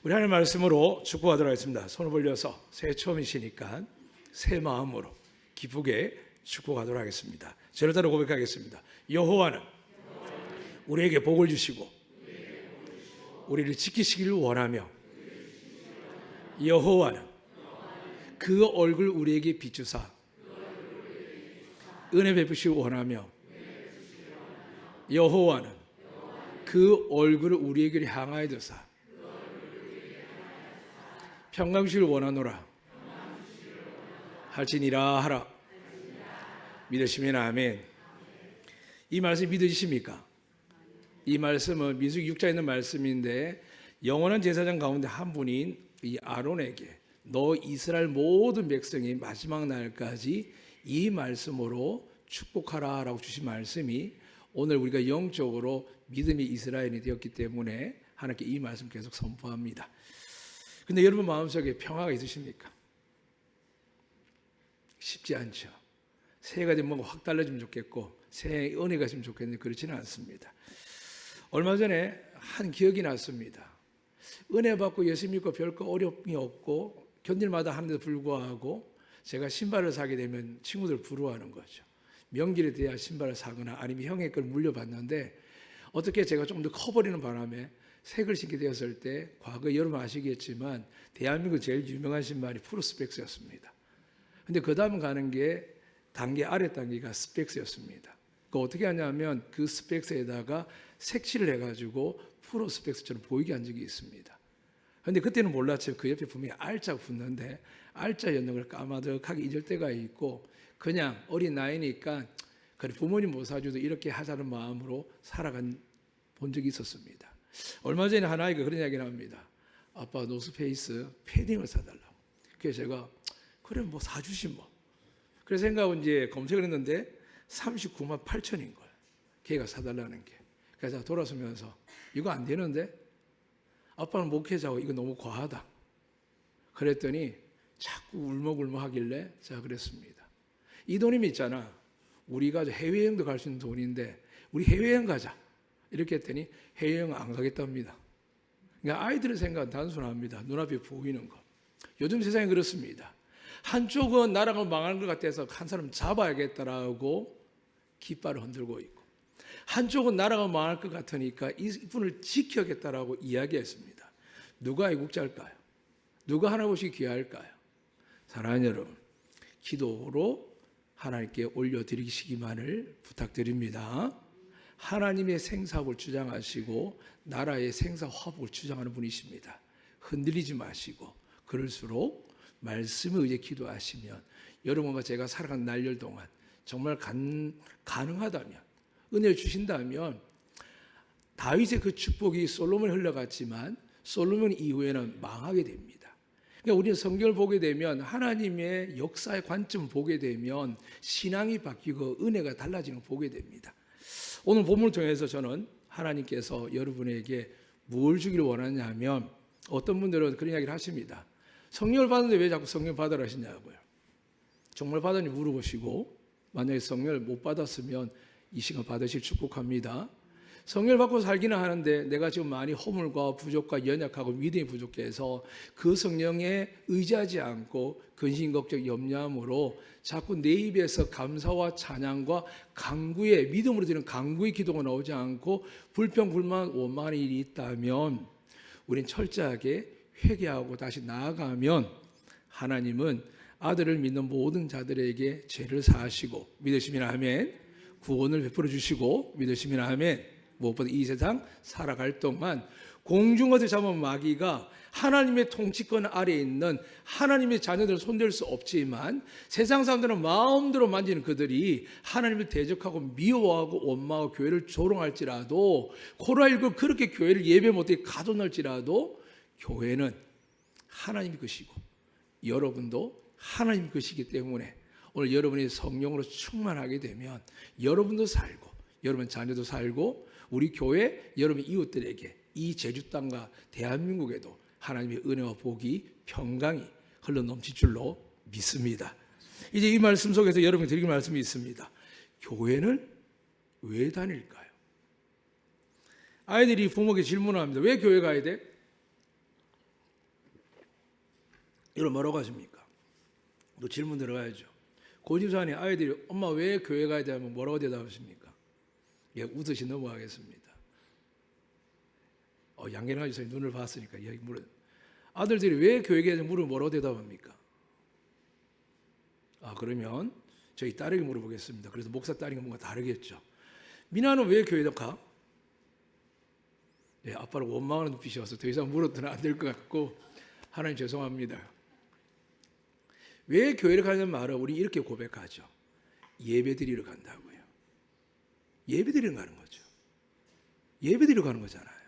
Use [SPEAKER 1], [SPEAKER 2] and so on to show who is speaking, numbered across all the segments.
[SPEAKER 1] 우리 하나님 말씀으로 축복하도록 하겠습니다. 손을 벌려서 새해 처음이시니까 새 마음으로 기쁘게 축복하도록 하겠습니다. 저를 따라 고백하겠습니다. 여호와는 우리에게 복을 주시고 우리를 지키시기를 원하며 여호와는 그 얼굴 우리에게 비추사 은혜 베푸시기 원하며 여호와는 그 얼굴을 우리에게 향하여 두사 평강 주시기를 원하노라 할지니라 하라. 믿으시면 아멘. 이 말씀 믿으십니까? 이 말씀은 민수기 6장에 있는 말씀인데 영원한 제사장 가운데 한 분인 이 아론에게 너 이스라엘 모든 백성이 마지막 날까지 이 말씀으로 축복하라 라고 주신 말씀이 오늘 우리가 영적으로 믿음의 이스라엘이 되었기 때문에 하나님께 이 말씀 계속 선포합니다. 근데 여러분 마음속에 평화가 있으십니까? 쉽지 않죠. 새해가 되면 뭔가 확 달라지면 좋겠고 새해 은혜가 있으면 좋겠는데 그렇지는 않습니다. 얼마 전에 한 기억이 났습니다. 은혜 받고 예수 믿고 별거 어려움이 없고 견딜마다 하는데도 불구하고 제가 신발을 사게 되면 친구들 부러워하는 거죠. 명절에 돼야 신발을 사거나 아니면 형의 걸 물려받는데 어떻게 제가 좀 더 커버리는 바람에 색을 신게 되었을 때 과거 여러분 아시겠지만 대한민국 제일 유명한 신발이 프로스펙스였습니다. 근데 그 다음 가는 게 단계 아래 단계가 스펙스였습니다. 그 어떻게 하냐면 그 스펙스에다가 색칠을 해가지고 프로스펙스처럼 보이게 한 적이 있습니다. 근데 그때는 몰랐죠. 그 옆에 분명히 알자가 붙는데 알자였는 걸 까마득하게 잊을 때가 있고 그냥 어린 나이니까 그래 부모님 못 사줘도 이렇게 하자는 마음으로 살아간 본 적이 있었습니다. 얼마 전에 한 아이가 그런 이야기를 합니다. 아빠 노스페이스 패딩을 사달라고. 그래서 제가 그래 뭐 사주시 뭐. 그래서 생각하고 이제 검색을 했는데 39만 8천인 거예요. 걔가 사달라는 게. 그래서 돌아서면서 이거 안 되는데 아빠는 목회자고 이거 너무 과하다. 그랬더니 자꾸 울먹울먹 하길래 제가 그랬습니다. 이 돈이면 있잖아. 우리가 해외여행도 갈 수 있는 돈인데 우리 해외여행 가자. 이렇게 했더니 해외여행 안 가겠답니다. 그러니까 아이들의 생각은 단순합니다. 눈앞에 보이는 거. 요즘 세상이 그렇습니다. 한쪽은 나라가 망하는 것 같아서 한 사람 잡아야겠다라고 깃발을 흔들고 있고 한쪽은 나라가 망할 것 같으니까 이분을 지켜야겠다라고 이야기했습니다. 누가 애국자일까요? 누가 하나님께 귀할까요? 사랑하는 여러분, 기도로 하나님께 올려드리시기만을 부탁드립니다. 하나님의 생사복을 주장하시고 나라의 생사화복을 주장하는 분이십니다. 흔들리지 마시고 그럴수록 말씀에 의해 기도하시면 여러분과 제가 살아간 날열 동안 정말 가능하다면 은혜를 주신다면 다윗의 그 축복이 솔로몬에 흘러갔지만 솔로몬 이후에는 망하게 됩니다. 그러니까 우리는 성경을 보게 되면 하나님의 역사의 관점을 보게 되면 신앙이 바뀌고 은혜가 달라지는 걸 보게 됩니다. 오늘 본문을 통해서 저는 하나님께서 여러분에게 뭘 주기를 원하냐면 어떤 분들은 그런 이야기를 하십니다. 성령을 받는데 왜 자꾸 성령 받으라 하시냐고요. 정말 받았니 물어보시고 만약에 성령을 못 받았으면 이 시간 받으실 축복합니다. 성령을 받고 살기는 하는데 내가 지금 많이 허물과 부족과 연약하고 믿음이 부족해서 그 성령에 의지하지 않고 근심 걱정 염려함으로 자꾸 내 입에서 감사와 찬양과 간구의 믿음으로 드리는 간구의 기도가 나오지 않고 불평 불만 원망하는 일이 있다면 우리는 철저하게 회개하고 다시 나아가면 하나님은 아들을 믿는 모든 자들에게 죄를 사하시고 믿으시면 아멘 구원을 베풀어 주시고 믿으시면 아멘 무엇보다 이 세상 살아갈 동안 공중같이 잡은 마귀가 하나님의 통치권 아래에 있는 하나님의 자녀들을 손댈 수 없지만 세상 사람들은 마음대로 만지는 그들이 하나님을 대적하고 미워하고 원망하고 교회를 조롱할지라도 코로나19 그렇게 교회를 예배 못하게 가둬놓을지라도 교회는 하나님의 것이고 여러분도 하나님의 것이기 때문에 오늘 여러분이 성령으로 충만하게 되면 여러분도 살고 여러분 자녀도 살고 우리 교회 여러분 이웃들에게 이 제주 땅과 대한민국에도 하나님의 은혜와 복이 평강이 흘러넘칠 줄로 믿습니다. 이제 이 말씀 속에서 여러분이 드릴 말씀이 있습니다. 교회는 왜 다닐까요? 아이들이 부모에게 질문을 합니다. 왜 교회 가야 돼? 여러분 뭐라고 하십니까? 또 질문 들어가야죠. 고집사님 아이들이 엄마 왜 교회 가야 돼 하면 뭐라고 대답하십니까? 예, 웃으시 넘어가겠습니다. 양계나 교수님 눈을 봤으니까 이야기 물어. 아들들이 왜 교회 가야 돼 물으면 뭐라고 대답합니까? 그러면 저희 딸에게 물어보겠습니다. 그래서 목사 딸이 뭔가 다르겠죠. 미나는 왜 교회에 가? 네, 아빠를 원망하는 눈빛이 와서 더 이상 물어도 안 될 것 같고 하나님 죄송합니다. 왜 교회를 가는 말은 우리 이렇게 고백하죠. 예배 드리러 간다고요. 예배 드리러 가는 거죠. 예배 드리러 가는 거잖아요.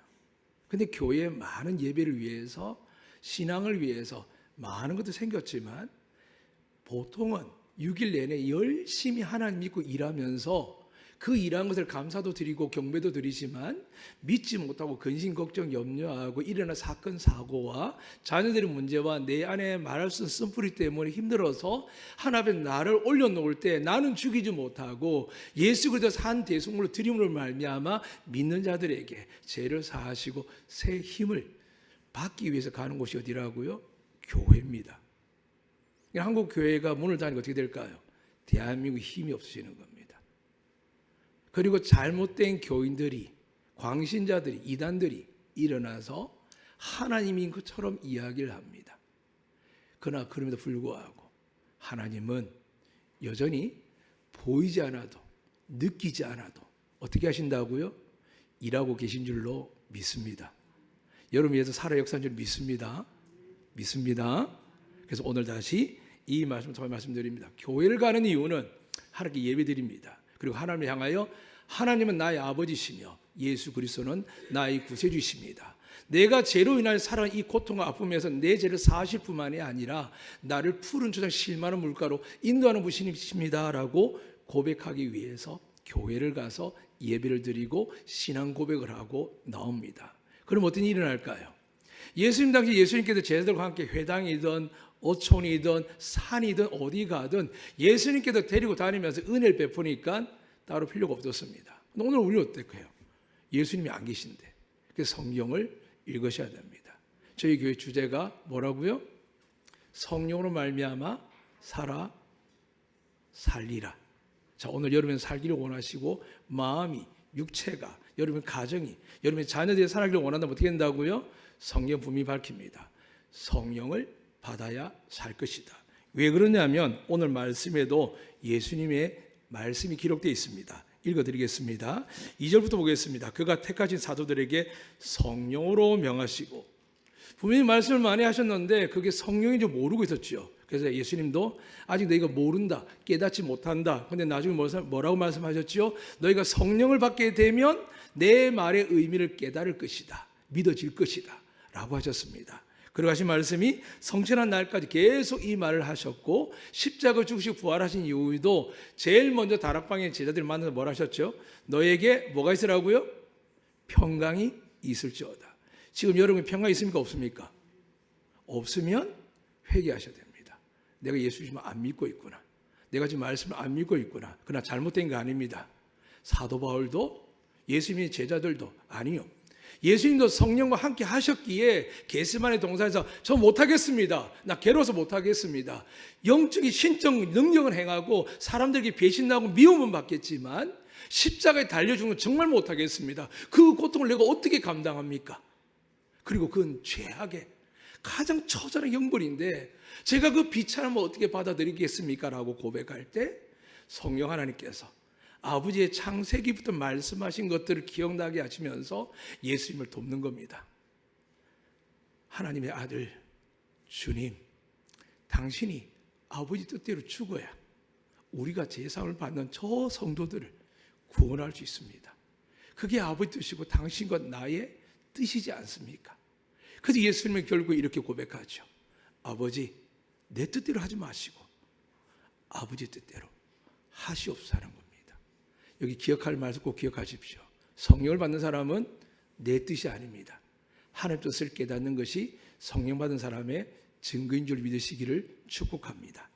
[SPEAKER 1] 근데 교회에 많은 예배를 위해서 신앙을 위해서 많은 것도 생겼지만 보통은 6일 내내 열심히 하나님 믿고 일하면서 그 일한 것을 감사도 드리고 경배도 드리지만 믿지 못하고 근심 걱정 염려하고 일어난 사건 사고와 자녀들의 문제와 내 안에 말할 수 없는 쓴뿌리 때문에 힘들어서 하나님 앞에 나를 올려놓을 때 나는 죽이지 못하고 예수 그리스도 산 대속물로 드림으로 말미암아 믿는 자들에게 죄를 사하시고 새 힘을 받기 위해서 가는 곳이 어디라고요? 교회입니다. 한국 교회가 문을 닫으니까 어떻게 될까요? 대한민국 힘이 없어지는 겁니다. 그리고 잘못된 교인들이, 광신자들이, 이단들이 일어나서 하나님인 것처럼 이야기를 합니다. 그러나 그럼에도 불구하고 하나님은 여전히 보이지 않아도 느끼지 않아도 어떻게 하신다고요? 일하고 계신 줄로 믿습니다. 여러분 위해서 살아 역사한 줄 믿습니다. 믿습니다. 그래서 오늘 다시 이 말씀을 통해 말씀드립니다. 교회를 가는 이유는 하나님께 예배드립니다. 그리고 하나님을 향하여 하나님은 나의 아버지시며 예수 그리스도는 나의 구세주이십니다. 내가 죄로 인하여 살아온 이 고통과 아픔에서 내 죄를 사하실 뿐만이 아니라 나를 푸른 초장 실만한 물가로 인도하는 분이십니다 라고 고백하기 위해서 교회를 가서 예배를 드리고 신앙 고백을 하고 나옵니다. 그럼 어떤 일이 일어날까요? 예수님 당시 예수님께서 제자들과 함께 회당이든 어촌이든 산이든 어디 가든 예수님께서 데리고 다니면서 은혜를 베푸니까 따로 필요가 없었습니다. 오늘 우리 어떨까요? 예수님이 안 계신데 그래서 성경을 읽으셔야 됩니다. 저희 교회 주제가 뭐라고요? 성령으로 말미암아 살리라. 자, 오늘 여러분 살기를 원하시고 마음이, 육체가, 여러분 가정이, 여러분의 자녀들이 살아가기를 원한다면 어떻게 된다고요? 성경 분명히 밝힙니다. 성령을 받아야 살 것이다. 왜 그러냐면 오늘 말씀에도 예수님의 말씀이 기록되어 있습니다. 읽어드리겠습니다. 2절부터 보겠습니다. 그가 택하신 사도들에게 성령으로 명하시고, 분명히 말씀을 많이 하셨는데 그게 성령인지 모르고 있었죠. 그래서 예수님도 아직 너희가 모른다, 깨닫지 못한다. 근데 나중에 뭐라고 말씀하셨죠? 너희가 성령을 받게 되면 내 말의 의미를 깨달을 것이다, 믿어질 것이다 라고 하셨습니다. 그리고 하신 말씀이 성천한 날까지 계속 이 말을 하셨고, 십자가 죽으시고 부활하신 이후에도 제일 먼저 다락방에 제자들을 만나서 뭘 하셨죠? 너에게 뭐가 있으라고요? 평강이 있을지어다. 지금 여러분이 평강이 있습니까? 없습니까? 없으면 회개하셔야 됩니다. 내가 예수 지금 안 믿고 있구나. 내가 지금 말씀을 안 믿고 있구나. 그러나 잘못된 거 아닙니다. 사도 바울도 예수님의 제자들도 아니요. 예수님도 성령과 함께 하셨기에 겟세마네 동산에서 저 못하겠습니다. 나 괴로워서 못하겠습니다. 영적인 신적 능력은 행하고 사람들에게 배신하고 미움은 받겠지만 십자가에 달려 죽는 건 정말 못하겠습니다. 그 고통을 내가 어떻게 감당합니까? 그리고 그건 죄악의 가장 처절한 형벌인데 제가 그 비참함을 어떻게 받아들이겠습니까? 라고 고백할 때 성령 하나님께서 아버지의 창세기부터 말씀하신 것들을 기억나게 하시면서 예수님을 돕는 겁니다. 하나님의 아들 주님, 당신이 아버지 뜻대로 죽어야 우리가 제사함을 받는 저 성도들을 구원할 수 있습니다. 그게 아버지 뜻이고 당신과 나의 뜻이지 않습니까? 그래서 예수님은 결국 이렇게 고백하죠. 아버지, 내 뜻대로 하지 마시고 아버지 뜻대로 하시옵소서 하는 겁니다. 여기 기억할 말씀 꼭 기억하십시오. 성령을 받는 사람은 내 뜻이 아닙니다. 하나님 뜻을 깨닫는 것이 성령 받은 사람의 증거인 줄 믿으시기를 축복합니다.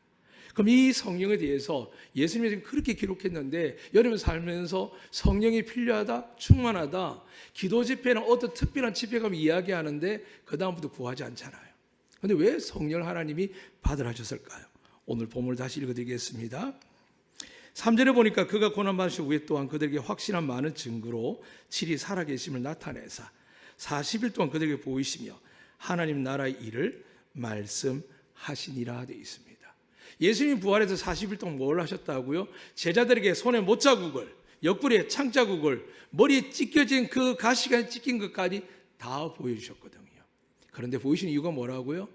[SPEAKER 1] 그럼 이 성령에 대해서 예수님이 지금 그렇게 기록했는데 여러분 살면서 성령이 필요하다, 충만하다, 기도 집회는 어떤 특별한 집회 가면 이야기하는데 그 다음부터 구하지 않잖아요. 그런데 왜 성령을 하나님이 받으라 하셨을까요? 오늘 본문을 다시 읽어드리겠습니다. 3절에 보니까 그가 고난받으신 후에 또한 그들에게 확실한 많은 증거로 칠이 살아계심을 나타내사 40일 동안 그들에게 보이시며 하나님 나라의 일을 말씀하시니라 되어 있습니다. 예수님 부활해서 40일 동안 뭘 하셨다고요? 제자들에게 손에 못자국을, 옆구리에 창자국을, 머리에 찢겨진 그 가시가 찢긴 것까지 다 보여주셨거든요. 그런데 보이신 이유가 뭐라고요?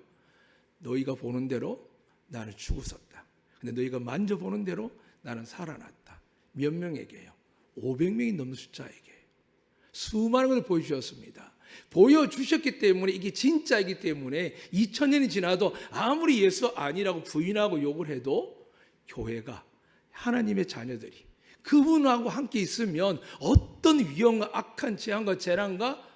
[SPEAKER 1] 너희가 보는 대로 나는 죽었었다. 근데 너희가 만져보는 대로 나는 살아났다. 몇 명에게요? 500명이 넘는 숫자에게 수많은 것을 보여주셨습니다. 보여주셨기 때문에 이게 진짜이기 때문에 2000년이 지나도 아무리 예수 아니라고 부인하고 욕을 해도 교회가 하나님의 자녀들이 그분하고 함께 있으면 어떤 위험과 악한 재앙과 재난과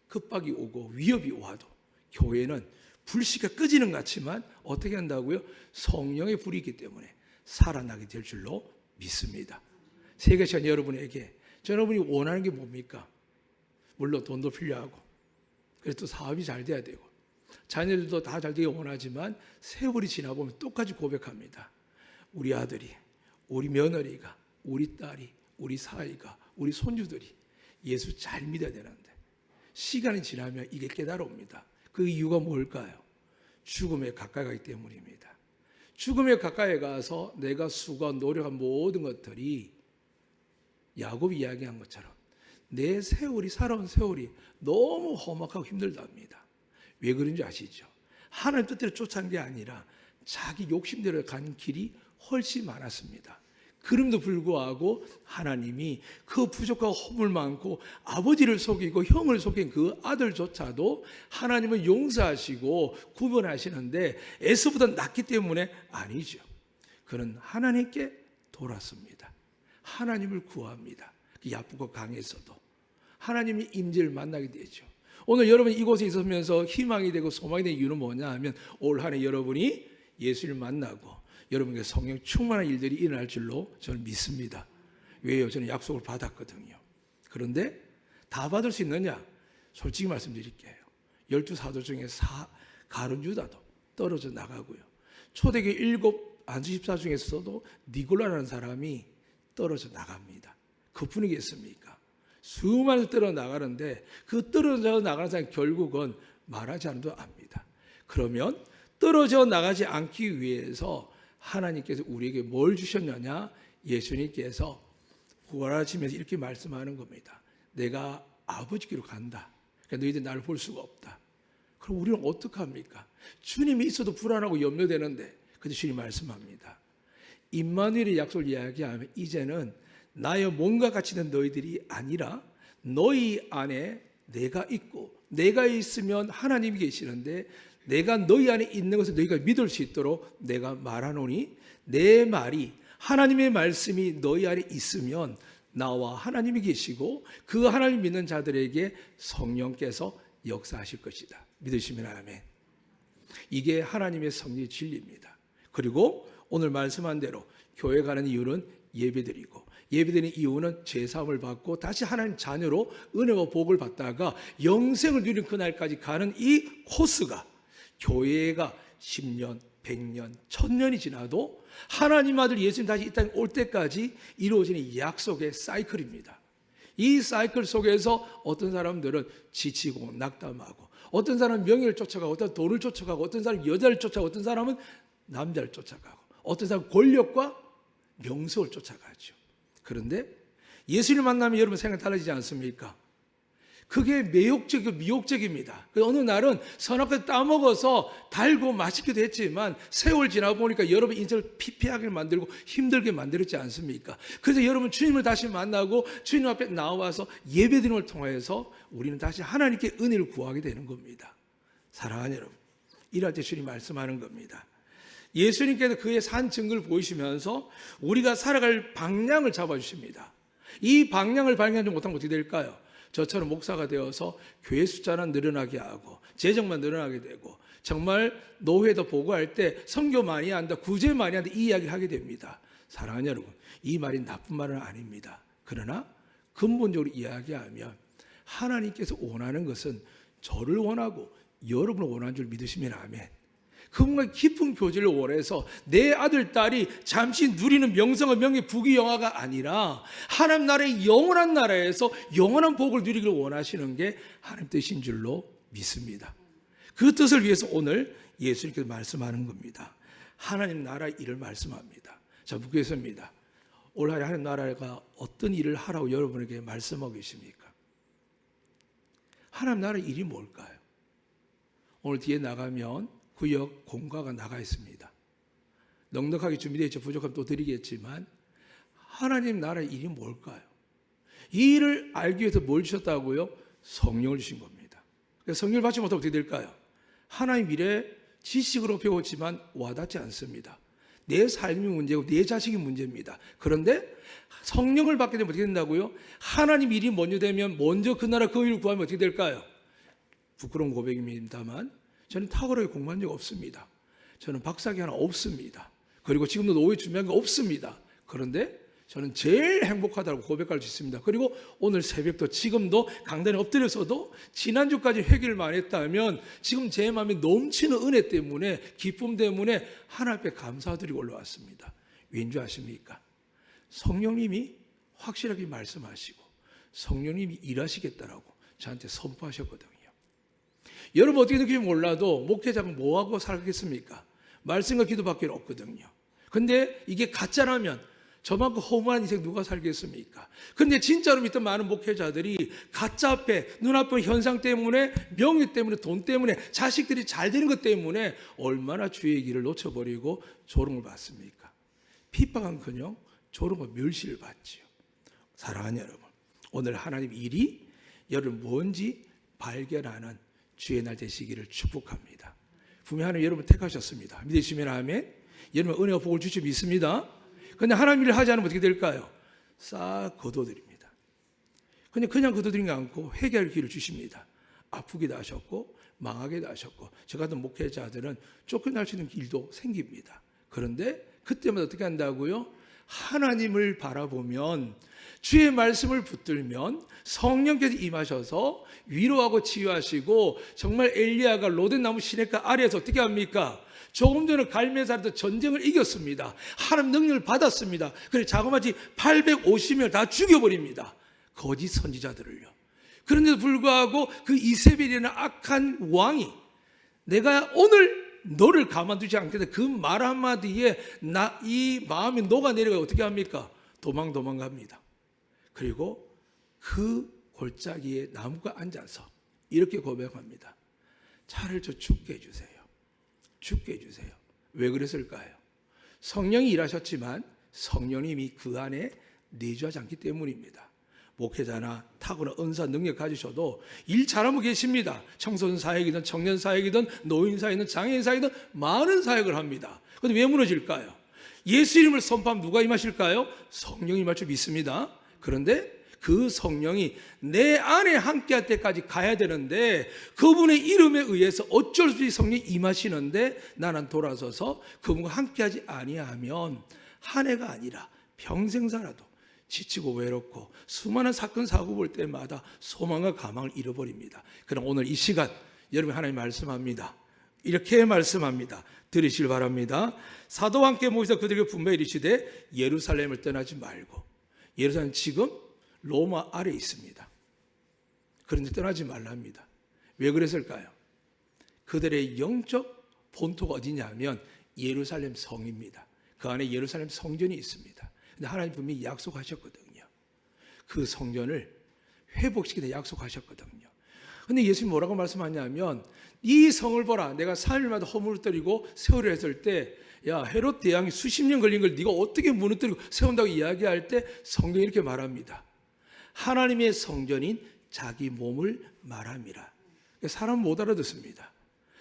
[SPEAKER 1] 급박이 오고 위협이 와도 교회는 불씨가 꺼지는 것 같지만 어떻게 한다고요? 성령의 불이 있기 때문에 살아나게 될 줄로 믿습니다. 세계시간 여러분에게 여러분이 원하는 게 뭡니까? 물론 돈도 필요하고 그래서 또 사업이 잘 돼야 되고 자녀들도 다 잘 되기 원하지만 세월이 지나보면 똑같이 고백합니다. 우리 아들이, 우리 며느리가, 우리 딸이, 우리 사위가, 우리 손주들이 예수 잘 믿어야 되는데 시간이 지나면 이게 깨달아옵니다. 그 이유가 뭘까요? 죽음에 가까이 가기 때문입니다. 죽음에 가까이 가서 내가 수고한 노력한 모든 것들이 야곱이 이야기한 것처럼 내 세월이 살아온 세월이 너무 험악하고 힘들답니다. 왜 그런지 아시죠? 하나님 뜻대로 쫓아간 게 아니라 자기 욕심대로 간 길이 훨씬 많았습니다. 그럼에도 불구하고 하나님이 그 부족하고 허물 많고 아버지를 속이고 형을 속인 그 아들조차도 하나님은 용서하시고 구원하시는데 에서보다 낫기 때문에 아니죠. 그는 하나님께 돌았습니다. 하나님을 구합니다. 야쁘고 강해서도 하나님의 임재를 만나게 되죠. 오늘 여러분 이곳에 있으면서 희망이 되고 소망이 되는 이유는 뭐냐 하면 올 한 해 여러분이 예수를 만나고 여러분에게 성령 충만한 일들이 일어날 줄로 저는 믿습니다. 왜요? 저는 약속을 받았거든요. 그런데 다 받을 수 있느냐? 솔직히 말씀드릴게요. 12사도 중에 가룟 유다도 떨어져 나가고요. 초대교회 7 안수집사 중에서도 니골라라는 사람이 떨어져 나갑니다. 그뿐이겠습니까? 수많은 떨어져 나가는데 그 떨어져 나가는 사람이 결국은 말하지 않아도 압니다. 그러면 떨어져 나가지 않기 위해서 하나님께서 우리에게 뭘 주셨느냐? 예수님께서 부활하시면서 이렇게 말씀하는 겁니다. 내가 아버지께로 간다. 그러니까 너희들 나를 볼 수가 없다. 그럼 우리는 어떡합니까? 주님이 있어도 불안하고 염려되는데 그래서 주님 말씀합니다. 임마누엘의 약속을 이야기하면 이제는 나의 몸과 같이 된 너희들이 아니라 너희 안에 내가 있고 내가 있으면 하나님이 계시는데 내가 너희 안에 있는 것을 너희가 믿을 수 있도록 내가 말하노니 내 말이 하나님의 말씀이 너희 안에 있으면 나와 하나님이 계시고 그 하나님 믿는 자들에게 성령께서 역사하실 것이다. 믿으시면 아멘. 이게 하나님의 성령의 진리입니다. 그리고 오늘 말씀한 대로 교회 가는 이유는 예배드리고 예배드리는 이유는 죄사함을 받고 다시 하나님 자녀로 은혜와 복을 받다가 영생을 누리는 그날까지 가는 이 코스가 교회가 10년, 100년, 1000년이 지나도 하나님 아들 예수님 다시 이 땅에 올 때까지 이루어지는 약속의 사이클입니다. 이 사이클 속에서 어떤 사람들은 지치고 낙담하고 어떤 사람은 명예를 쫓아가고 어떤 돈을 쫓아가고 어떤 사람은 여자를 쫓아가고 어떤 사람은 남자를 쫓아가고 어떤 사람은 권력과 명성을 쫓아가죠. 그런데 예수를 만나면 여러분 생각 달라지지 않습니까? 그게 매혹적이고 미혹적입니다. 어느 날은 선악과를 따먹어서 달고 맛있기도 했지만 세월 지나고 보니까 여러분 인생을 피폐하게 만들고 힘들게 만들었지 않습니까? 그래서 여러분 주님을 다시 만나고 주님 앞에 나와서 예배드리는 걸 통해서 우리는 다시 하나님께 은혜를 구하게 되는 겁니다. 사랑하는 여러분, 이럴 때 주님 말씀하는 겁니다. 예수님께서 그의 산 증거를 보이시면서 우리가 살아갈 방향을 잡아주십니다. 이 방향을 발견하지 못하면 어떻게 될까요? 저처럼 목사가 되어서 교회 숫자는 늘어나게 하고 재정만 늘어나게 되고 정말 노회도 보고할 때 선교 많이 한다, 구제 많이 한다 이 이야기를 하게 됩니다. 사랑하는 여러분, 이 말이 나쁜 말은 아닙니다. 그러나 근본적으로 이야기하면 하나님께서 원하는 것은 저를 원하고 여러분을 원하는 줄 믿으시면 아멘. 그분과 깊은 교제를 원해서 내 아들, 딸이 잠시 누리는 명성과 명예, 부귀영화가 아니라 하나님 나라의 영원한 나라에서 영원한 복을 누리기를 원하시는 게 하나님 뜻인 줄로 믿습니다. 그 뜻을 위해서 오늘 예수님께서 말씀하는 겁니다. 하나님 나라의 일을 말씀합니다. 자, 묻겠습니다. 올 한해 하나님 나라가 어떤 일을 하라고 여러분에게 말씀하고 계십니까? 하나님 나라의 일이 뭘까요? 오늘 뒤에 나가면 구역 공과가 나가 있습니다. 넉넉하게 준비되어 있죠. 부족하면 또 드리겠지만 하나님 나라의 일이 뭘까요? 이 일을 알기 위해서 뭘 주셨다고요? 성령을 주신 겁니다. 성령을 받지 못하면 어떻게 될까요? 하나님 일에 지식으로 배웠지만 와닿지 않습니다. 내 삶이 문제고 내 자식이 문제입니다. 그런데 성령을 받게 되면 어떻게 된다고요? 하나님 일이 먼저 되면 먼저 그 나라 그 일을 구하면 어떻게 될까요? 부끄러운 고백입니다만 저는 탁월하게 공부한 적 없습니다. 저는 박사학위 하나 없습니다. 그리고 지금도 노예 준비한 거 없습니다. 그런데 저는 제일 행복하다고 고백할 수 있습니다. 그리고 오늘 새벽도 지금도 강단에 엎드려서도 지난주까지 회개를만 했다면 지금 제 마음에 넘치는 은혜 때문에 기쁨 때문에 하나님 앞에 감사드리고 올라왔습니다. 왠지 아십니까? 성령님이 확실하게 말씀하시고 성령님이 일하시겠다라고 저한테 선포하셨거든요. 여러분 어떻게 느낄지 몰라도 목회자가 뭐하고 살겠습니까? 말씀과 기도밖에 없거든요. 근데 이게 가짜라면 저만큼 허무한 인생 누가 살겠습니까? 근데 진짜로 믿던 많은 목회자들이 가짜 앞에 눈앞의 현상 때문에 명예 때문에 돈 때문에 자식들이 잘 되는 것 때문에 얼마나 주의 길을 놓쳐버리고 조롱을 받습니까? 핍박한커녕 조롱과 멸시를 받지요. 사랑하는 여러분, 오늘 하나님 일이 여러분 뭔지 발견하는 주의 날 되시기를 축복합니다. 분명히 하나님 여러분 택하셨습니다. 믿으시면 아멘. 여러분 은혜와 복을 주시 믿습니다. 그런데 하나님 일을 하지 않으면 어떻게 될까요? 싹 거둬들입니다. 그냥 거둬들이지 않고 회개할 기회를 주십니다. 아프기도 하셨고 망하기도 하셨고 저 같은 목회자들은 쫓겨날 수 있는 길도 생깁니다. 그런데 그때마다 어떻게 한다고요? 하나님을 바라보면 주의 말씀을 붙들면 성령께서 임하셔서 위로하고 치유하시고 정말 엘리야가 로덴나무 시냇가 아래에서 어떻게 합니까? 조금 전에 갈멜사에서 전쟁을 이겼습니다. 하나님 능력을 받았습니다. 그래서 자그마치 850명을 다 죽여버립니다. 거짓 선지자들을요. 그런데도 불구하고 그 이세벨이라는 악한 왕이 내가 오늘 너를 가만두지 않겠다 그 말 한마디에 이 마음이 녹아내려가 어떻게 합니까? 도망갑니다. 그리고 그 골짜기에 나무가 앉아서 이렇게 고백합니다. 차를 저 죽게 해주세요. 죽게 해주세요. 왜 그랬을까요? 성령이 일하셨지만 성령님이 그 안에 내주하지 않기 때문입니다. 목회자나 타고난 은사 능력 가지셔도 일 잘하면 계십니다. 청소년 사역이든 청년 사역이든 노인 사역이든 장애인 사역이든 많은 사역을 합니다. 그런데 왜 무너질까요? 예수 이름을 선포하면 누가 임하실까요? 성령이 임할 줄 믿습니다. 그런데 그 성령이 내 안에 함께할 때까지 가야 되는데 그분의 이름에 의해서 어쩔 수 없이 성령이 임하시는데 나는 돌아서서 그분과 함께하지 아니하면 한 해가 아니라 평생 살아도 지치고 외롭고 수많은 사건 사고 볼 때마다 소망과 가망을 잃어버립니다. 그럼 오늘 이 시간 여러분 하나님 말씀합니다. 이렇게 말씀합니다. 들으시길 바랍니다. 사도와 함께 모이서 그들에게 분명히 이르시되 예루살렘을 떠나지 말고 예루살렘 지금 로마 아래에 있습니다. 그런데 떠나지 말랍니다. 왜 그랬을까요? 그들의 영적 본토가 어디냐면 예루살렘 성입니다. 그 안에 예루살렘 성전이 있습니다. 근데 하나님 분명히 약속하셨거든요. 그 성전을 회복시키다 약속하셨거든요. 근데 예수님이 뭐라고 말씀하냐면 이 성을 보라. 내가 3일마다 허물뜨리고 세우려 했을 때 야 헤롯 대왕이 수십 년 걸린 걸 네가 어떻게 무너뜨리고 세운다고 이야기할 때 성경이 이렇게 말합니다. 하나님의 성전인 자기 몸을 말함이라. 사람 못 알아듣습니다.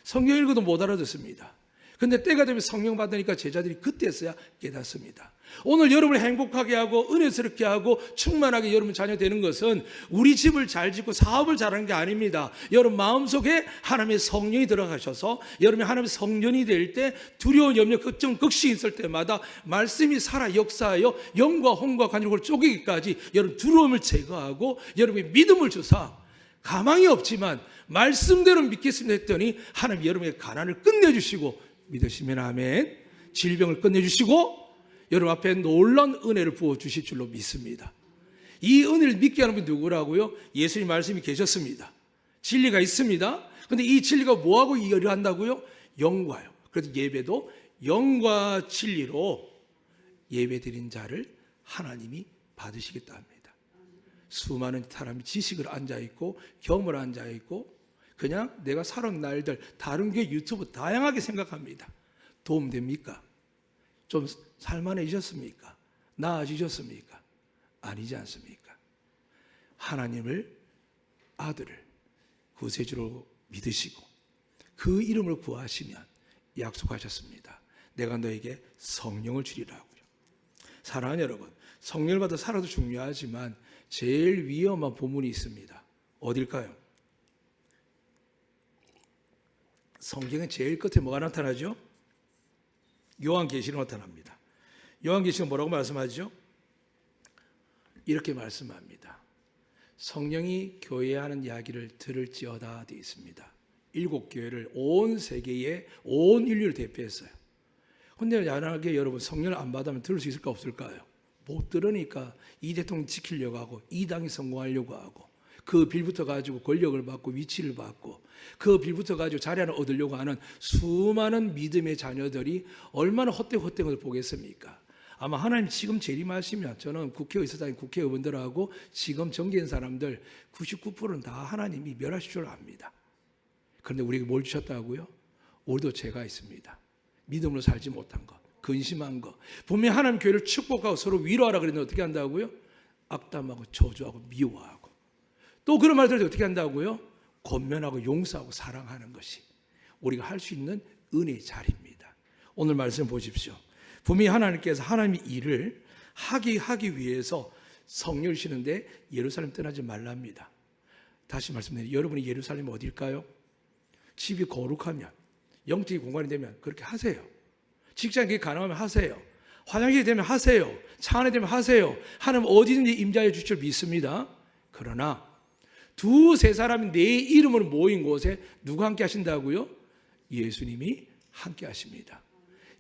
[SPEAKER 1] 성경 읽어도 못 알아듣습니다. 근데 때가 되면 성령 받으니까 제자들이 그때서야 깨닫습니다. 오늘 여러분을 행복하게 하고 은혜스럽게 하고 충만하게 여러분 자녀 되는 것은 우리 집을 잘 짓고 사업을 잘하는 게 아닙니다. 여러분 마음속에 하나님의 성령이 들어가셔서 여러분이 하나님의 성전이 될 때 두려운 염려 걱정 극심이 있을 때마다 말씀이 살아 역사하여 영과 혼과 관육을 쪼개기까지 여러분 두려움을 제거하고 여러분의 믿음을 주사 가망이 없지만 말씀대로 믿겠습니다 했더니 하나님 여러분의 가난을 끝내주시고, 믿으시면 아멘, 질병을 끝내주시고 여러분 앞에 놀라운 은혜를 부어주실 줄로 믿습니다. 이 은혜를 믿게 하는 분이 누구라고요? 예수님 말씀이 계셨습니다. 진리가 있습니다. 그런데 이 진리가 뭐하고 일을 한다고요? 영과요. 그래서 예배도 영과 진리로 예배드린 자를 하나님이 받으시겠다 합니다. 수많은 사람이 지식을 앉아있고 경험을 앉아있고 그냥 내가 살아온 날들 다른 교회 유튜브 다양하게 생각합니다. 도움됩니까? 좀 살만해지셨습니까? 나아지셨습니까? 아니지 않습니까? 하나님을, 아들을 구세주로 믿으시고 그 이름을 구하시면 약속하셨습니다. 내가 너에게 성령을 주리라고요. 사랑하는 여러분, 성령을 받아 살아도 중요하지만 제일 위험한 본문이 있습니다. 어딜까요? 성경의 제일 끝에 뭐가 나타나죠? 요한계시록 나타납니다. 요한계시록 뭐라고 말씀하죠? 이렇게 말씀합니다. 성령이 교회에 하는 이야기를 들을지어다 되어 있습니다. 7교회를 온 세계에 온 인류를 대표했어요. 그런데 만약에 여러분 성령을 안 받으면 들을 수 있을까 없을까요? 못 들으니까 이 대통령 지키려고 하고 이 당이 성공하려고 하고 그 빌부터 가지고 권력을 받고 위치를 받고 그 빌부터 가지고 자리 하나 얻으려고 하는 수많은 믿음의 자녀들이 얼마나 헛되고 것을 보겠습니까? 아마 하나님 지금 재림하시면 저는 국회의사장인 국회의원들하고 지금 정계인 사람들 99%는 다 하나님이 멸하실 줄 압니다. 그런데 우리에게 뭘 주셨다고요? 우리도 죄가 있습니다. 믿음으로 살지 못한 것, 근심한 것. 분명히 하나님 교회를 축복하고 서로 위로하라 그랬는데 어떻게 한다고요? 악담하고 저주하고 미워하고. 또 그런 말들을 어떻게 한다고요? 권면하고 용서하고 사랑하는 것이 우리가 할 수 있는 은혜의 자리입니다. 오늘 말씀 보십시오. 분명히 하나님께서 하나님의 일을 하기 위해서 성령을 주시는데 예루살렘 떠나지 말랍니다. 다시 말씀드립니다. 여러분이 예루살렘이 어딜까요? 집이 거룩하면, 영적인 공간이 되면 그렇게 하세요. 직장이 가능하면 하세요. 화장실이 되면 하세요. 차 안에 되면 하세요. 하나님 어디든지 임재하여 주실 줄 믿습니다. 그러나 두세 사람이 내 이름으로 모인 곳에 누가 함께 하신다고요? 예수님이 함께 하십니다.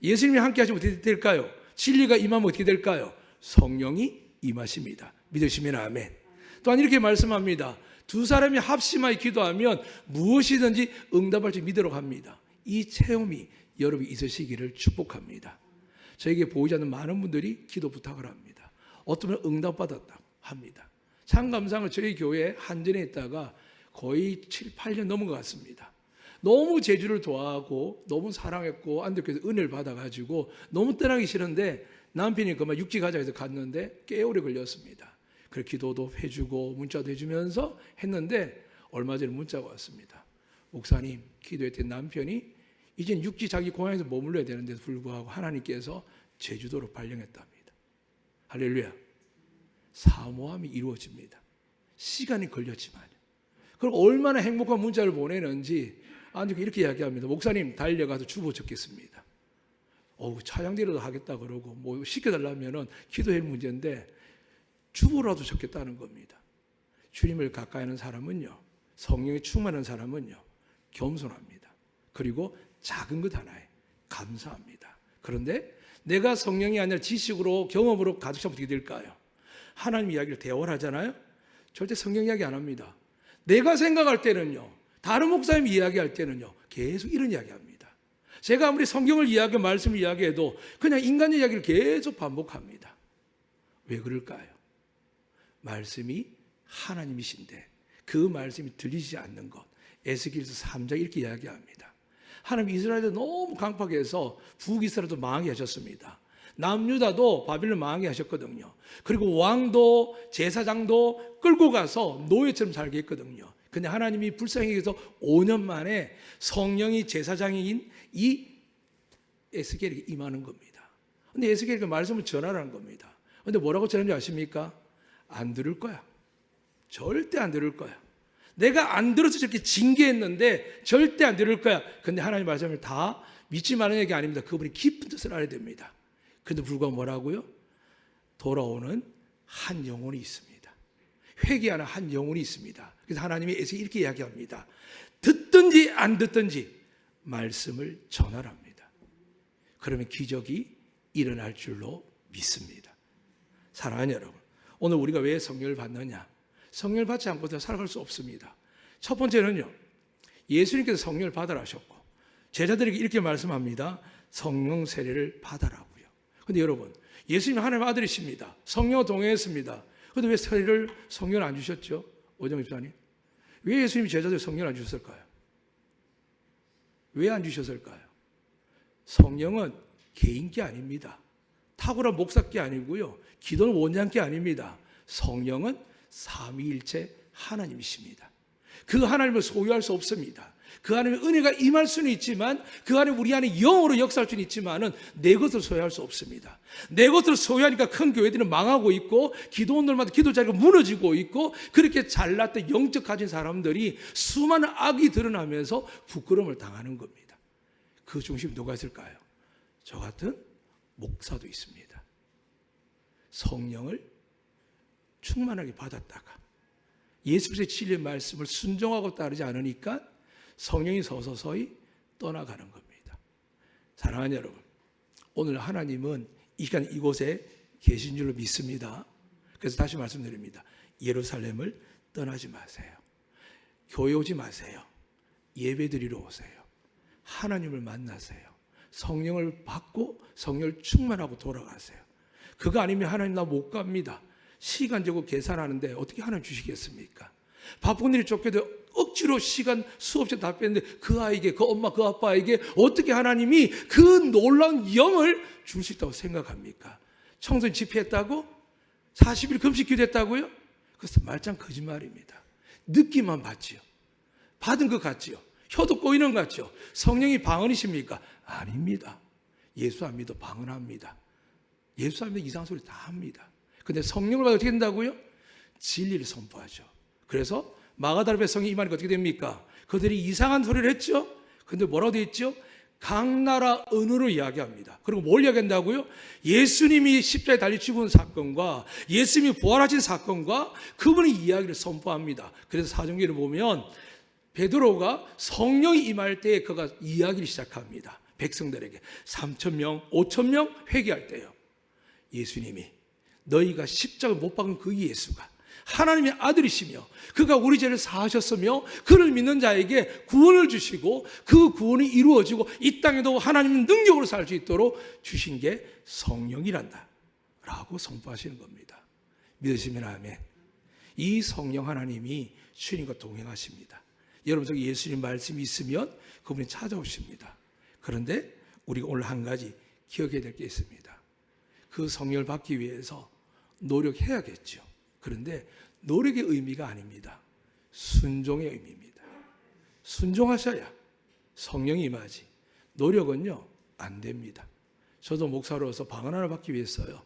[SPEAKER 1] 예수님이 함께 하시면 어떻게 될까요? 진리가 임하면 어떻게 될까요? 성령이 임하십니다. 믿으시면 아멘. 또한 이렇게 말씀합니다. 두 사람이 합심하여 기도하면 무엇이든지 응답할 줄 믿으러 갑니다. 이 체험이 여러분이 있으시기를 축복합니다. 저에게 보이지 않는 많은 분들이 기도 부탁을 합니다. 어떤 분은 응답받았다고 합니다. 참 감사한 저희 교회 한전에 있다가 거의 7, 8년 넘은 것 같습니다. 너무 제주를 좋아하고 너무 사랑했고 안덕교에서 은혜를 받아가지고 너무 떠나기 싫은데 남편이 그만 육지 가자 해서 갔는데 꽤 오래 걸렸습니다. 그래서 기도도 해주고 문자도 해주면서 했는데 얼마 전에 문자가 왔습니다. 목사님, 기도했던 남편이 이젠 육지 자기 고향에서 머물러야 되는데도 불구하고 하나님께서 제주도로 발령했답니다. 할렐루야. 사모함이 이루어집니다. 시간이 걸렸지만. 그럼 얼마나 행복한 문자를 보내는지 이렇게 이야기합니다. 목사님, 달려가서 주보 적겠습니다. 차량대로도 하겠다 그러고 뭐 시켜달라면은 기도할 문제인데 주보라도 적겠다는 겁니다. 주님을 가까이 하는 사람은요, 성령에 충만한 사람은요, 겸손합니다. 그리고 작은 것 하나에 감사합니다. 그런데 내가 성령이 아니라 지식으로 경험으로 가득 차면 어떻게 될까요? 하나님 이야기를 대화를 하잖아요. 절대 성령 이야기 안 합니다. 내가 생각할 때는요, 다른 목사님 이야기할 때는요, 계속 이런 이야기합니다. 제가 아무리 성경을 이야기하고 말씀을 이야기해도 그냥 인간 이야기를 계속 반복합니다. 왜 그럴까요? 말씀이 하나님이신데 그 말씀이 들리지 않는 것. 에스겔서 3장 이렇게 이야기합니다. 하나님 이스라엘도 너무 강팍해서 북이스라엘도 망하게 하셨습니다. 남유다도 바빌론 망하게 하셨거든요. 그리고 왕도 제사장도 끌고 가서 노예처럼 살게 했거든요. 근데 하나님이 불쌍히 여기서 5년 만에 성령이 제사장인 이 에스겔에게 임하는 겁니다. 근데 에스겔이 그 말씀을 전하라는 겁니다. 근데 뭐라고 전하는지 아십니까? 안 들을 거야. 절대 안 들을 거야. 내가 안 들어서 저렇게 징계했는데 절대 안 들을 거야. 근데 하나님 말씀을 다 믿지 말라는 얘기 아닙니다. 그분이 깊은 뜻을 알아야 됩니다. 그런데 불구하고 뭐라고요? 돌아오는 한 영혼이 있습니다. 회개하는 한 영혼이 있습니다. 그래서 하나님이 에서 이렇게 이야기합니다. 듣든지 안 듣든지 말씀을 전하랍니다. 그러면 기적이 일어날 줄로 믿습니다. 사랑하는 여러분, 오늘 우리가 왜 성령을 받느냐? 성령을 받지 않고서 살아갈 수 없습니다. 첫 번째는요, 예수님께서 성령을 받으라 하셨고 제자들에게 이렇게 말씀합니다. 성령 세례를 받으라고요. 그런데 여러분, 예수님 하나님의 아들이십니다. 성령과 동행했습니다. 그런데 왜 세례를 성령을 안 주셨죠? 오정 집사님, 왜 예수님이 제자들 성령을 안 주셨을까요? 왜 안 주셨을까요? 성령은 개인기 아닙니다. 탁월한 목사께 아니고요, 기도는 원장께 아닙니다. 성령은 삼위일체 하나님이십니다. 그 하나님을 소유할 수 없습니다. 그 하나님의 은혜가 임할 수는 있지만 그 안에 우리 안에 영으로 역사할 수는 있지만은 내 것을 소유할 수 없습니다. 내 것을 소유하니까 큰 교회들은 망하고 있고 기도원들마다 기도 자리가 무너지고 있고 그렇게 잘났던 영적 가진 사람들이 수많은 악이 드러나면서 부끄러움을 당하는 겁니다. 그 중심에 누가 있을까요? 저 같은 목사도 있습니다. 성령을 충만하게 받았다가 예수님의 진리의 말씀을 순종하고 따르지 않으니까 성령이 서서히 떠나가는 겁니다. 사랑하는 여러분, 오늘 하나님은 이 시간 이곳에 계신 줄로 믿습니다. 그래서 다시 말씀드립니다. 예루살렘을 떠나지 마세요. 교회 오지 마세요. 예배 드리러 오세요. 하나님을 만나세요. 성령을 받고 성령을 충만하고 돌아가세요. 그거 아니면 하나님 나 못 갑니다. 시간 재고 계산하는데 어떻게 하나님 주시겠습니까? 바쁜 일이 쫓겨도 억지로 시간 수없이 다 뺐는데 그 아이에게, 그 엄마, 그 아빠에게 어떻게 하나님이 그 놀라운 영을 줄 수 있다고 생각합니까? 청소년 집회했다고? 40일 금식 기도했다고요? 그것은 말짱 거짓말입니다. 느낌만 받지요. 받은 것 같지요. 혀도 꼬이는 것 같죠. 성령이 방언이십니까? 아닙니다. 예수 안 믿어 방언합니다. 예수 안 믿어 이상한 소리 다 합니다. 근데 성령을 받아 어떻게 된다고요? 진리를 선포하죠. 그래서 마가다락의 성이 임하니까 어떻게 됩니까? 그들이 이상한 소리를 했죠. 근데 뭐라고 되어 있죠? 각 나라 언어로 이야기합니다. 그리고 뭘 이야기한다고요? 예수님이 십자가에 달려 죽은 사건과 예수님이 부활하신 사건과 그분의 이야기를 선포합니다. 그래서 사정기를 보면 베드로가 성령이 임할 때에 그가 이야기를 시작합니다. 백성들에게 3,000명, 5,000명 회개할 때요. 예수님이 너희가 십자가를 못 박은 그 예수가 하나님의 아들이시며 그가 우리 죄를 사하셨으며 그를 믿는 자에게 구원을 주시고 그 구원이 이루어지고 이 땅에도 하나님의 능력으로 살 수 있도록 주신 게 성령이란다 라고 선포하시는 겁니다. 믿으시면 아멘. 이 성령 하나님이 주님과 동행하십니다. 여러분 속에 예수님 말씀이 있으면 그분이 찾아오십니다. 그런데 우리가 오늘 한 가지 기억해야 될 게 있습니다. 그 성령을 받기 위해서 노력해야겠죠. 그런데 노력의 의미가 아닙니다. 순종의 의미입니다. 순종하셔야 성령이 임하지. 노력은요 안 됩니다. 저도 목사로서 방언 하나 받기 위해서요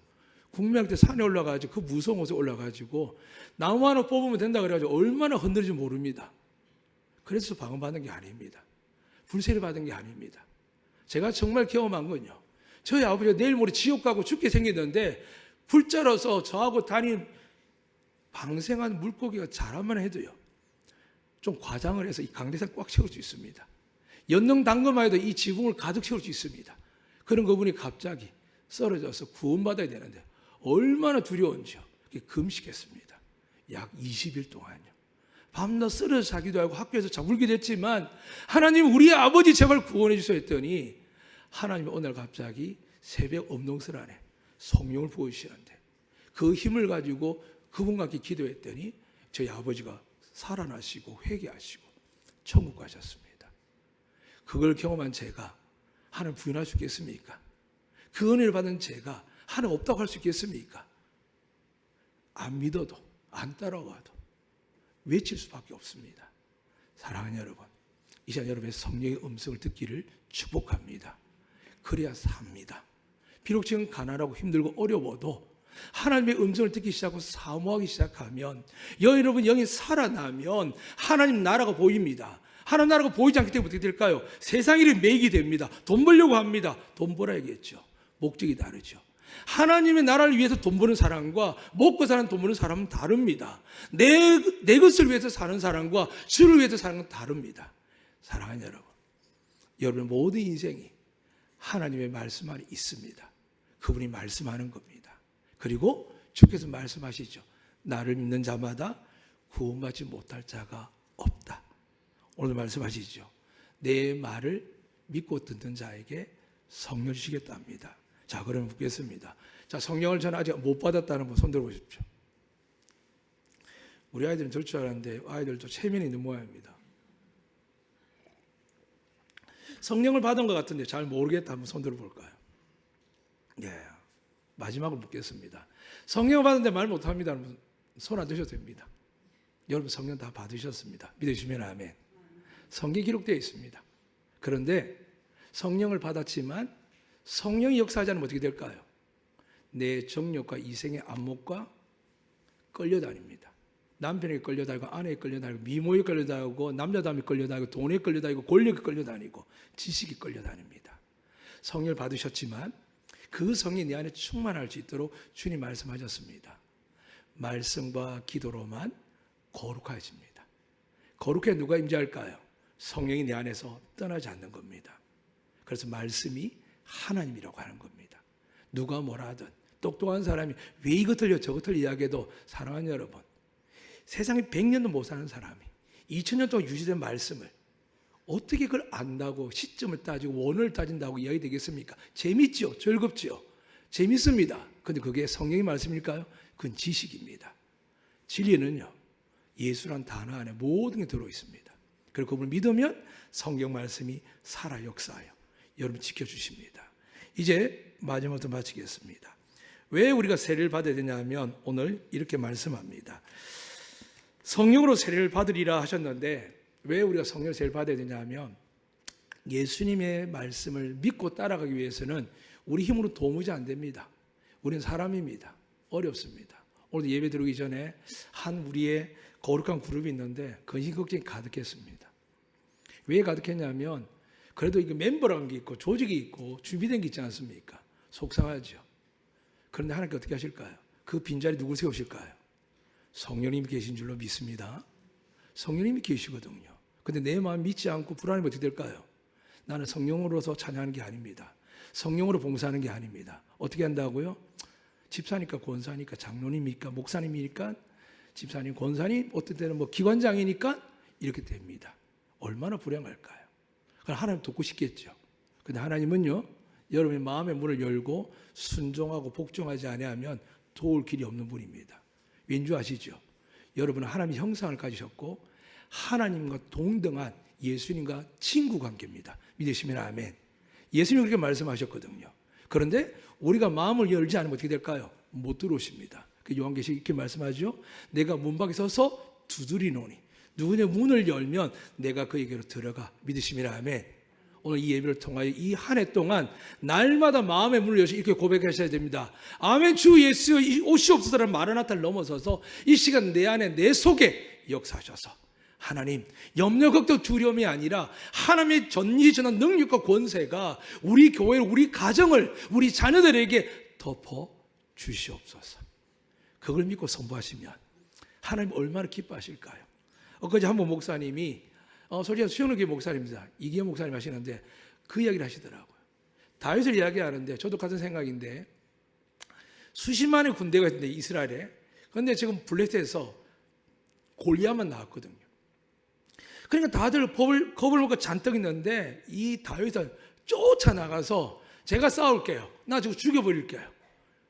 [SPEAKER 1] 국민학교 산에 올라가지고 그 무서운 곳에 올라가지고 나무 하나 뽑으면 된다 그래가지고 얼마나 흔들리지 모릅니다. 그래서 방언 받는 게 아닙니다. 불세례 받은 게 아닙니다. 제가 정말 경험한 건요, 저희 아버지가 내일 모레 지옥 가고 죽게 생겼는데 불자라서 저하고 다닌 방생한 물고기가 자라만 해도요 좀 과장을 해서 이 강대상 꽉 채울 수 있습니다. 연능 당근만 해도 이 지붕을 가득 채울 수 있습니다. 그런 그분이 갑자기 쓰러져서 구원받아야 되는데 얼마나 두려운지요. 금식했습니다. 약 20일 동안요. 밤낮 쓰러져 자기도 하고 학교에서 자불기도 했지만 하나님 우리 아버지 제발 구원해 주소서 했더니 하나님이 오늘 갑자기 새벽 엄동설 안에 성령을 부어주시는데 그 힘을 가지고 그분과 함께 기도했더니 저희 아버지가 살아나시고 회개하시고 천국 가셨습니다. 그걸 경험한 제가 하나님 부인할 수 있겠습니까? 그 은혜를 받은 제가 하나님 없다고 할 수 있겠습니까? 안 믿어도 안 따라와도 외칠 수밖에 없습니다. 사랑하는 여러분, 이 시간 여러분의 성령의 음성을 듣기를 축복합니다. 그래야 삽니다. 비록 지금 가난하고 힘들고 어려워도 하나님의 음성을 듣기 시작하고 사모하기 시작하면 여러분 영이 살아나면 하나님 나라가 보입니다. 하나님 나라가 보이지 않기 때문에 어떻게 될까요? 세상 일에 매이게 됩니다. 돈 벌려고 합니다. 돈 벌어야겠죠. 목적이 다르죠. 하나님의 나라를 위해서 돈 버는 사람과 먹고 사는 돈 버는 사람은 다릅니다. 내 것을 위해서 사는 사람과 주를 위해서 사는 건 다릅니다. 사랑하는 여러분, 여러분의 모든 인생이 하나님의 말씀 안에 있습니다. 그분이 말씀하는 겁니다. 그리고 주께서 말씀하시죠. 나를 믿는 자마다 구원받지 못할 자가 없다. 오늘 말씀하시죠. 내 말을 믿고 듣는 자에게 성령 주시겠다 합니다. 자, 그러면 묻겠습니다. 자, 성령을 저는 아직 못 받았다는 분 손 들어보십시오. 우리 아이들은 들 줄 알았는데 아이들도 체면이 있는 모양입니다. 성령을 받은 것 같은데 잘 모르겠다 한번 손 들어볼까요? 예, 마지막으로 묻겠습니다. 성령을 받았는데 말 못합니다. 손 안 드셔도 됩니다. 여러분 성령 다 받으셨습니다. 믿으시면 아멘. 성경에 기록되어 있습니다. 그런데 성령을 받았지만 성령이 역사하지 않으면 어떻게 될까요? 내 정욕과 이생의 안목과 끌려다닙니다. 남편에게 끌려다니고 아내에 끌려다니고 미모에 끌려다니고 남자다움에 끌려다니고 돈에 끌려다니고 권력에 끌려다니고 지식에 끌려다닙니다. 성령을 받으셨지만 그 성이 내 안에 충만할 수 있도록 주님 말씀하셨습니다. 말씀과 기도로만 거룩해집니다. 거룩해 누가 임재할까요? 성령이 내 안에서 떠나지 않는 겁니다. 그래서 말씀이 하나님이라고 하는 겁니다. 누가 뭐라 하든 똑똑한 사람이 왜 이것을요 저것을 이야기해도 사랑하는 여러분, 세상에 100년도 못 사는 사람이 2000년 동안 유지된 말씀을 어떻게 그걸 안다고 시점을 따지고 원을 따진다고 이야기 되겠습니까? 재밌죠? 즐겁죠? 재밌습니다. 그런데 그게 성령의 말씀일까요? 그건 지식입니다. 진리는요, 예수란 단어 안에 모든 게 들어있습니다. 그리고 그분을 믿으면 성경 말씀이 살아 역사하여 여러분 지켜주십니다. 이제 마지막으로 마치겠습니다. 왜 우리가 세례를 받아야 되냐면 오늘 이렇게 말씀합니다. 성령으로 세례를 받으리라 하셨는데 왜 우리가 성령 세례를 받아야 되냐면 예수님의 말씀을 믿고 따라가기 위해서는 우리 힘으로 도무지 안 됩니다. 우리는 사람입니다. 어렵습니다. 오늘 예배 드리기 전에 한 우리의 거룩한 그룹이 있는데 근심 걱정이 가득했습니다. 왜 가득했냐면 그래도 이게 멤버라는 게 있고 조직이 있고 준비된 게 있지 않습니까? 속상하죠. 그런데 하나님께 어떻게 하실까요? 그 빈자리 누굴 세우실까요? 성령님이 계신 줄로 믿습니다. 성령님이 계시거든요. 근데 내 마음 믿지 않고 불안하면 어떻게 될까요? 나는 성령으로서 찬양하는 게 아닙니다. 성령으로 봉사하는 게 아닙니다. 어떻게 한다고요? 집사니까 권사니까 장로님이니까 목사님이니까 집사님 권사님 어떤 때는 뭐 기관장이니까 이렇게 됩니다. 얼마나 불행할까요? 그럼 하나님 돕고 싶겠죠. 근데 하나님은요, 여러분의 마음의 문을 열고 순종하고 복종하지 아니하면 도울 길이 없는 분입니다. 왠지 아시죠? 여러분은 하나님의 형상을 가지셨고 하나님과 동등한 예수님과 친구 관계입니다. 믿으시면 아멘. 예수님이 그렇게 말씀하셨거든요. 그런데 우리가 마음을 열지 않으면 어떻게 될까요? 못 들어오십니다. 그 요한계시록 이렇게 말씀하죠. 내가 문 밖에 서서 두드리노니 누구냐 문을 열면 내가 그에게로 들어가. 믿으시면 아멘. 오늘 이 예배를 통하여 이 한 해 동안 날마다 마음의 문을 여시 이렇게 고백하셔야 됩니다. 아멘. 주 예수 오시옵소서라는 마라나타를 넘어서서 이 시간 내 안에 내 속에 역사하셔서 하나님 염려 걱정 두려움이 아니라 하나님의 전지전한 능력과 권세가 우리 교회를 우리 가정을 우리 자녀들에게 덮어 주시옵소서. 그걸 믿고 선포하시면 하나님 얼마나 기뻐하실까요? 엊그제 한번 목사님이 솔직히 수영로교회 목사님입니다. 이기현 목사님 하시는데 그 이야기를 하시더라고요. 다윗을 이야기하는데 저도 같은 생각인데 수십만의 군대가 있는데 이스라엘에. 그런데 지금 블레셋에서 골리앗만 나왔거든요. 그러니까 다들 겁을 먹고 잔뜩 있는데 이 다윗을 쫓아나가서 제가 싸울게요. 나 지금 죽여버릴게요.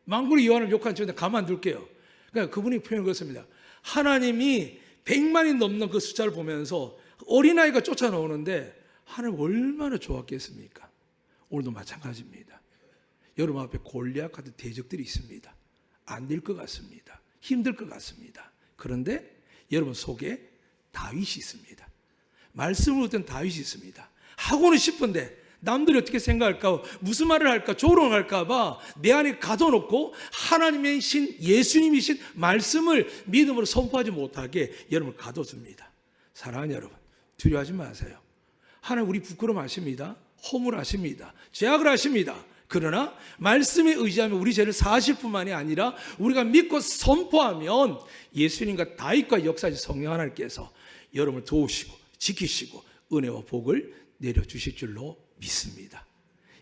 [SPEAKER 1] 망구리 요한을 욕한 저한테 가만둘게요. 그러니까 그분이 표현한 것입니다. 하나님이 100만이 넘는 그 숫자를 보면서 어린아이가 쫓아나오는데 하나님 얼마나 좋았겠습니까? 오늘도 마찬가지입니다. 여러분 앞에 골리앗 같은 대적들이 있습니다. 안 될 것 같습니다. 힘들 것 같습니다. 그런데 여러분 속에 다윗이 있습니다. 말씀을 듣던 다윗이 있습니다. 하고는 싶은데 남들이 어떻게 생각할까, 무슨 말을 할까, 조롱할까 봐 내 안에 가둬놓고 하나님의 신 예수님이신 말씀을 믿음으로 선포하지 못하게 여러분을 가둬줍니다. 사랑하는 여러분, 두려워하지 마세요. 하나님 우리 부끄러움 아십니다. 허물 아십니다. 죄악을 아십니다. 그러나 말씀에 의지하면 우리 죄를 사실 뿐만이 아니라 우리가 믿고 선포하면 예수님과 다윗과 역사의 성령 하나님께서 여러분을 도우시고 지키시고 은혜와 복을 내려주실 줄로 믿습니다.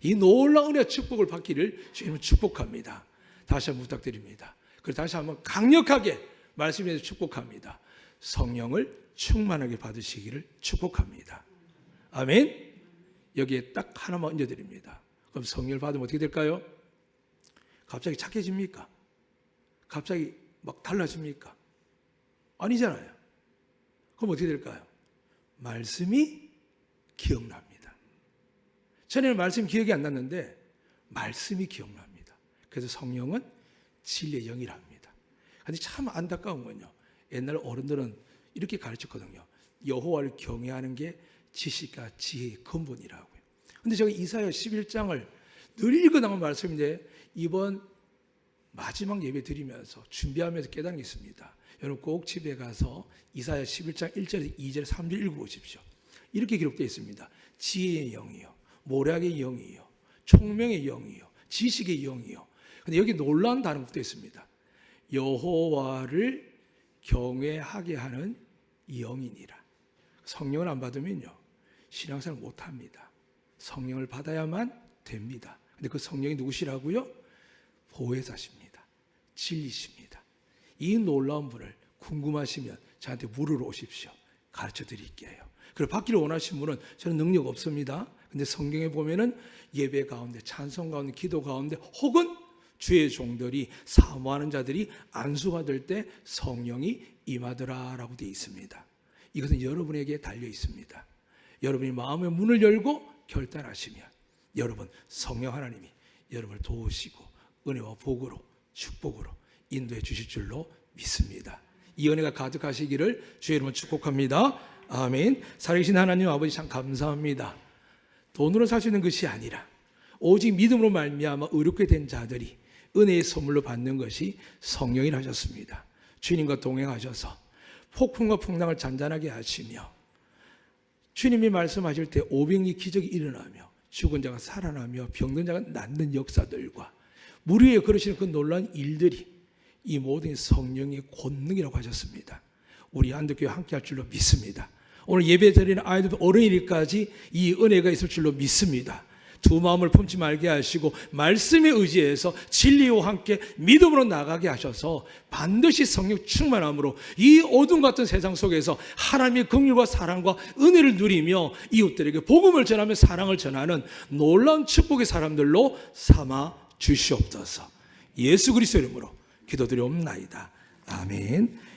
[SPEAKER 1] 이 놀라운 은혜와 축복을 받기를 주님은 축복합니다. 다시 한번 부탁드립니다. 그리고 다시 한번 강력하게 말씀에서 축복합니다. 성령을 충만하게 받으시기를 축복합니다. 아멘. 여기에 딱 하나만 얹어드립니다. 그럼 성령을 받으면 어떻게 될까요? 갑자기 착해집니까? 갑자기 막 달라집니까? 아니잖아요. 그럼 어떻게 될까요? 말씀이 기억납니다. 전에는 말씀이 기억이 안 났는데 말씀이 기억납니다. 그래서 성령은 진리의 영이랍니다. 그런데 참 안타까운 건요, 옛날 어른들은 이렇게 가르쳤거든요. 여호와를 경외하는 게 지식과 지혜의 근본이라고요. 그런데 제가 이사야 11장을 늘 읽어나온 말씀인데 이번 마지막 예배 드리면서 준비하면서 깨달은 게 있습니다. 여러분 꼭 집에 가서 이사야 11장 1절에서 2절 3절 읽어보십시오. 이렇게 기록되어 있습니다. 지혜의 영이요, 모략의 영이요, 총명의 영이요, 지식의 영이요. 근데 여기 놀라운 단어가 붙어 있습니다. 여호와를 경외하게 하는 영이니라. 성령을 안 받으면요, 신앙생활 못합니다. 성령을 받아야만 됩니다. 근데 그 성령이 누구시라고요? 보혜사십니다. 진리십니다. 이 놀라운 분을 궁금하시면 저한테 물으러 오십시오. 가르쳐 드릴게요. 그리고 받기를 원하시는 분은 저는 능력 없습니다. 근데 성경에 보면은 예배 가운데, 찬송 가운데, 기도 가운데 혹은 주의 종들이 사모하는 자들이 안수받을 때 성령이 임하더라라고 되어 있습니다. 이것은 여러분에게 달려 있습니다. 여러분이 마음의 문을 열고 결단하시면 여러분 성령 하나님이 여러분을 도우시고 은혜와 복으로 축복으로 인도해 주실 줄로 믿습니다. 이 은혜가 가득하시기를 주의 이름으로 축복합니다. 아멘. 살아계신 하나님 아버지 참 감사합니다. 돈으로 살 수 있는 것이 아니라 오직 믿음으로 말미암아 의롭게 된 자들이 은혜의 선물로 받는 것이 성령이라 하셨습니다. 주님과 동행하셔서 폭풍과 풍랑을 잔잔하게 하시며 주님이 말씀하실 때 오병이 기적이 일어나며 죽은 자가 살아나며 병든 자가 낫는 역사들과 물 위에 걸으시는 그 놀라운 일들이 이 모든 성령의 권능이라고 하셨습니다. 우리 안덕교회 함께 할 줄로 믿습니다. 오늘 예배 드리는 아이들 어른이까지 이 은혜가 있을 줄로 믿습니다. 두 마음을 품지 말게 하시고 말씀에 의지해서 진리와 함께 믿음으로 나가게 하셔서 반드시 성령 충만함으로 이 어둠 같은 세상 속에서 하나님의 긍휼과 사랑과 은혜를 누리며 이웃들에게 복음을 전하며 사랑을 전하는 놀라운 축복의 사람들로 삼아 주시옵소서. 예수 그리스도 이름으로 기도드리옵나이다. 아멘.